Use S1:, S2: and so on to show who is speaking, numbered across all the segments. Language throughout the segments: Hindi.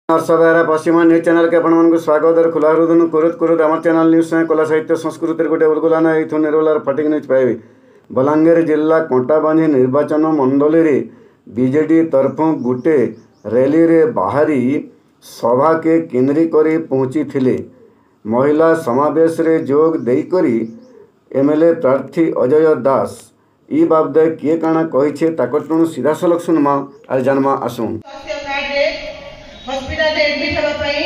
S1: नमस्कार पश्चिम न्यूज चैनल के आपण स्वागत और खुला हृदय करत आम चैनल न्यूज से कला साहित्य संस्कृति गोटे उलगुलाना ये निर्मलार फटिक न्यूज पाइबे। बलांगीर जिला कंटाबांधी निर्वाचन मंडल रे बीजेडी तरफ गोटे रैली रे बाहरी सभा के केंद्री करी पहुंची थिले। महिला समावेश रे जोग देई करी एमएलए प्रार्थी अजय दास ई बाबदे किए काना कहिछे ताकटनु सीधा सलख सुनमा आर जानमा आसुन।
S2: हॉस्पिटल एडमिट होगा पाई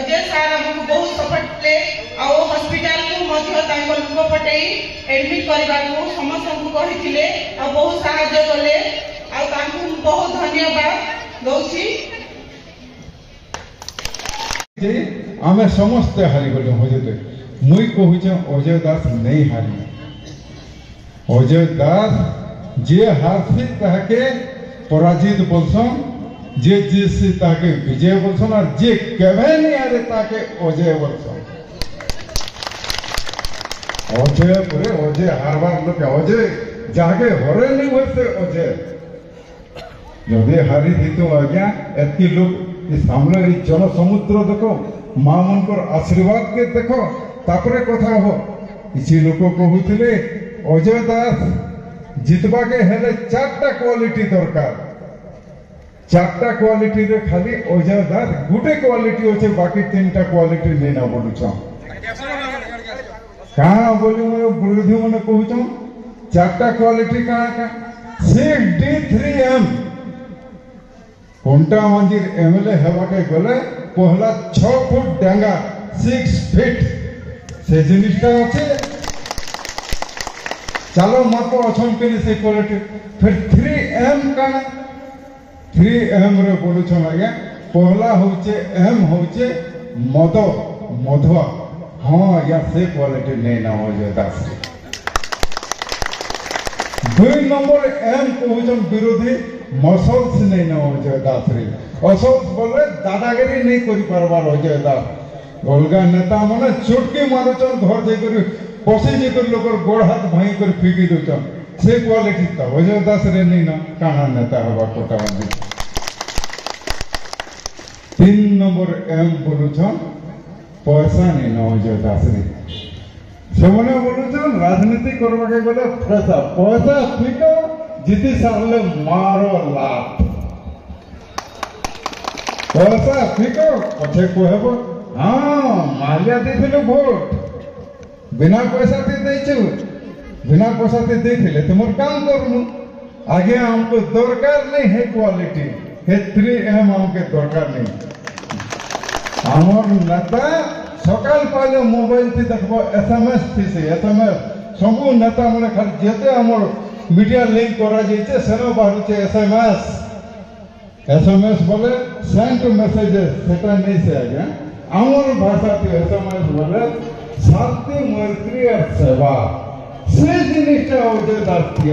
S2: जे सार हमको बहुत सपोर्ट ले आ हॉस्पिटल को मध्य तांको लोक पटई एडमिट करबा को समस्त को कहिथिले आ बहुत सहायता कले आ तांको बहुत धन्यवाद दउछि।
S3: जे आमे समस्त हारि गलो होजते मुई कहूचे अजय दास नहीं हारि। अजय दास जे हारसी ताके पराजित बोलसन, जे जीतसी ताके विजय बोलसन और जे केवे नहीं हारे ताके अजय बोलसन। अजय पूरे अजय हारबार लोक अजय जागे हरे नहीं होते अजय जदि हारी थी तो आज्ञा एतकी लोग इस सामने जन समुद्र देखो माँ मनकर आशीर्वाद के देखो तापरे कथा हो। किसी लोक कहूले अजय दास जितबा के हेले चारटा क्वालिटी दरकार। चारटा क्वालिटी रे खाली अजय दास गुटे क्वालिटी होचे बाकी तीनटा क्वालिटी नहीं ना बोलुछ। कहाँ बोली मैं विरोधी मैंने कहूँ चारटा क्वालिटी कहाँ का 6D3M कंटा मंजिर एमएलए हेबाके गले पहला 6 फुट डेंगा 6 फीट से जिनिसटा अच्छे चलो माको अच्छन के से क्वालिटी। फिर 3M का 3M रे बोलुछ आज्ञा पहला होचे M होचे मद मधुआ। हाँ या से क्वालिटी नहीं ना हो जाता। 2 नंबर M कहूचन विरोधी मसल्स नहीं ना अजय दास रे। असल्स बोले दादागिरी नहीं करि परबार अजय दास। अलगा नेता माने चुटकी मारुचन घर जे करी पसी जे कर लोकर गोड़ हाथ भाई कर फीकी दोचन से क्वालिटी त अजय दास रे नहीं ना काना नेता हवा कोटा बंदी। 3 नंबर M बोलुछन पैसा नहीं ना अजय दास रे। सबने बोलुछन राजनीति करबा के गले पैसा पैसा फिको जिति साले मारो लाभ पैसा फिको पछे कहबो हाँ मालिया देथिले वोट बिना पैसा दे दैछु बिना पैसा दे देथिले तुमर काम करनु आगे हमको दरकार नहीं है क्वालिटी है 3M हमके दरकार नहीं। हमर नेता सकाल पाले मोबाइल थी देखबो SMS थी से SMS सबु नेता माने खाली जेते हमर मीडिया लिंक करा जाइछे सेनो बाहरुचे SMS बोले सेंड मेसेजेस सेटा नहीं से आज्ञा आमर भाषा थी SMS बोले शांति मैत्री और सेवा से जिनिसटा अजय दास थी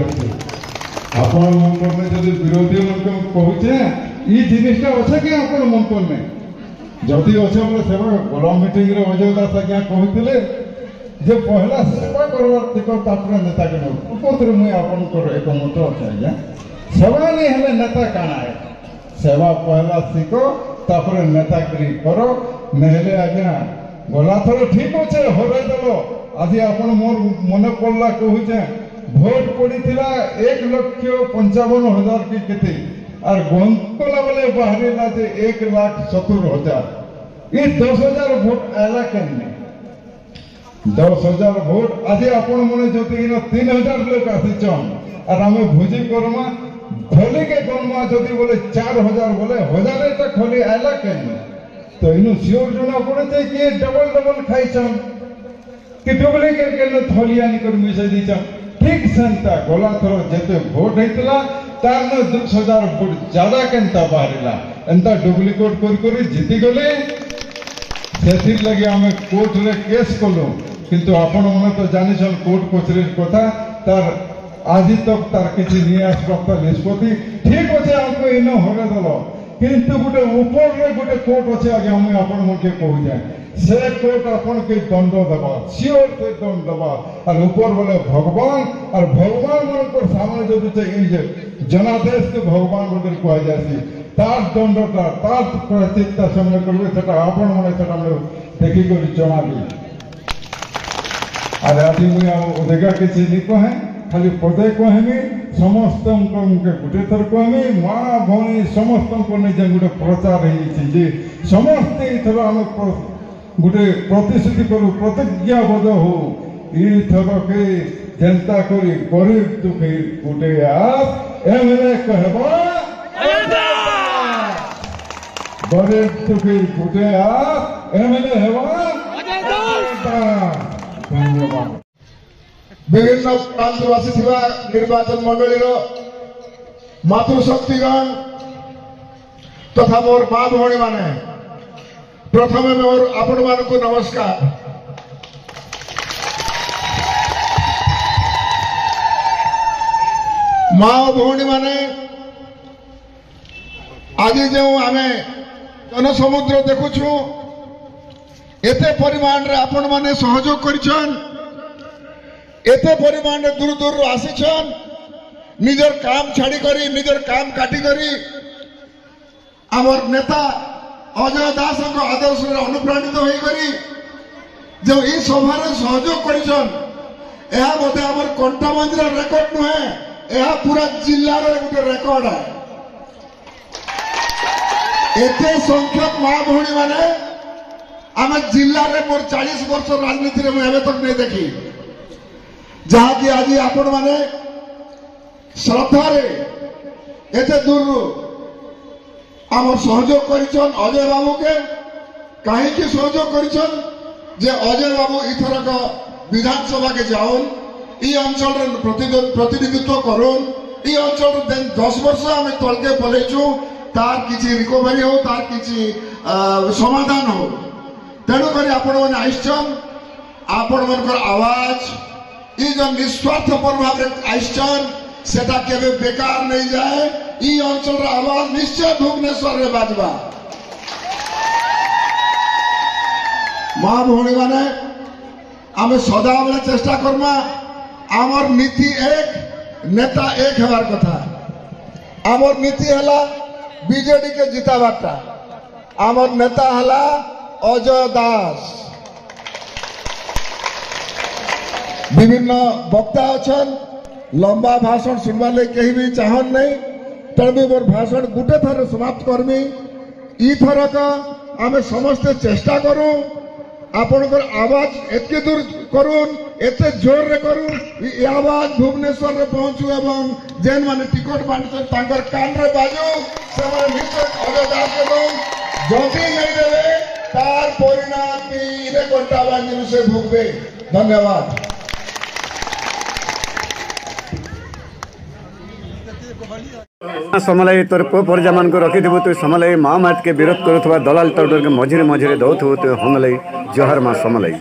S3: आपण मन में जदि विरोधी मन को कहूचे ई जिनिसटा अछि कि आपण मन को में जदि अच्छे बोले सेवा गोलाम मीटिंग रे अजय दास आज्ञा कहूतिले जे पहला सेवा करबार देखो तापर नेता के उपत्र मुई आपन कर एक मत अछि आज्ञा सेवा नहीं हेले नेता काना है। सेवा पहला सीखो तापर नेतागिरी करो नहेले आज्ञा गला थर ठीक अच्छे हरे देलो आज आपन मोर मने पड़ला कहूचे भोट पड़ीथिला 1,55,000 की केते और गंतला वाले बाहरीला जे 1,70,000 ये 10,000 वोट आला केने 10,000 वोट आज आपण मने जति 3,000 लोग आसीचन और आमे भोजी करमा खोली के गनमा जति बोले 4,000 बोले 1,000 टा खोली आला केने तो इनु सियोर जना पड़े कि डबल खाइचन कि डुप्लीकेट के थलिया निकर मिसे दीचन ठीक सेंता गोला थरो जेते वोट हेतला तार न 10,000 वोट ज्यादा केनता बाहरिला एंता डुप्लीकेट कर जीति गले सेथिर लगे हमें कोर्ट रे केस कलो किंतु आपण मन तो जानिछन कोर्ट कचरी कथा तार आज तक तार किछि नि आसपक्ता निष्पत्ति ठीक अछि हमको इनो होरे दलो किंतु गोटे ऊपर रे गोटे कोर्ट अछि आगे हम आपण मन के कहू जाय से कोर्ट अपन के दंड देबा सियोर से दंड देबा और ऊपर बोले भगवान और भगवान मन पर सामने जदि जे जनादेश के भगवान बोल कह जासी तार दंडटा तार प्रायश्चित्ता समय करेंगे सेटा आपण मैंने सेटा देखिक जनाबी। अरे आज मुझे अधिका किसी नहीं कहे खाली पदे कहमी समस्त गोटे थर कहमी माँ भौणी समस्त निजे गोटे प्रचार हो समस्ते थर आम गोटे प्रतिश्रुति करूँ प्रतिज्ञाबद्ध हो थर के जनता करी गरीब दुखी गोटे आप एमएलए कहबा गरीब दुखी गोटे आप एमएलए हेबा। धन्यवाद।
S4: विभिन्न प्रांतरू आसीथिबा निर्वाचन मंडली मातृशक्तिगण तथा मोर माँ भौणी माने प्रथमे मोर आपण मानकु नमस्कार। माँ भौणी माने आज जो आमे जनसमुद्र देखुछु एते परिमाण रे आपण माने सहयोग करिछन एते परिमाण रे दूर दूर आसीछन निजर काम छाड़ी करी निजर काम काटी करी आमर नेता अजय दास को आदर्श रे अनुप्राणित होई करी जो ई सभा रे सहयोग करिछन एहा बोधे आमर कंटामंजर रेकॉर्ड नुहे एहा पूरा जिल्ला रे गुटे रेकॉर्ड है। एते संख्यक माँ भौणी माने आम जिले में मोर 40 वर्ष राजनीति में मुझे तक नहीं देखी जहाँकि आज आपण मैंने श्रद्धा एते दूर आम सहयोग कर अजय बाबू के कहीं सहयोग कर अजय बाबू इथरक विधानसभा के जाऊन ई अंचल प्रतिनिधित्व करूँ ई अंचल 10 वर्ष आम तलके पलैचु तार किसी रिकवरी हो तार किसी समाधान हो तेणुक आपण मैंने आईचन आपण मन आवाज ये जो निस्वार्थपर भाव आईचन सेटा केबे बेकार नहीं जाए ई अंचल आवाज निश्चय भुवनेश्वर रे बाजवा। माँ भौणी माने आमे सदा बेले चेष्टा करमा आमर नीति एक नेता एक हेबार कथा आमर नीति हला बीजेडी के जिताबारटा आमर नेता हला अजय दास विभिन्न वक्ता अच्छन लंबा भाषण सुनवा ले कहीं भी चाहन नहीं तेणु मोर भाषण गुटे थर समाप्त करमी ई थरक आमे समस्ते चेष्टा करूँ आपनकर आवाज एतके दूर करूँ एते जोर रे करूँ ये आवाज भुवनेश्वर रे पहुँचू एवं जेन माने टिकट बांटन तांकर कान रे बाजू से माने निश्चय अजय दास के जदि नहीं देवे तार परिणाम रे घंटा बांधी से भोगबे। धन्यवाद।
S1: समलाई तोर पो परजा मान को रखिथिबु तु समलाई माँ मात के विरोध करुथबा दलाल टाउडर के मझिरे मझिरे दउथबु तु हमलाई जहर माँ समलाई।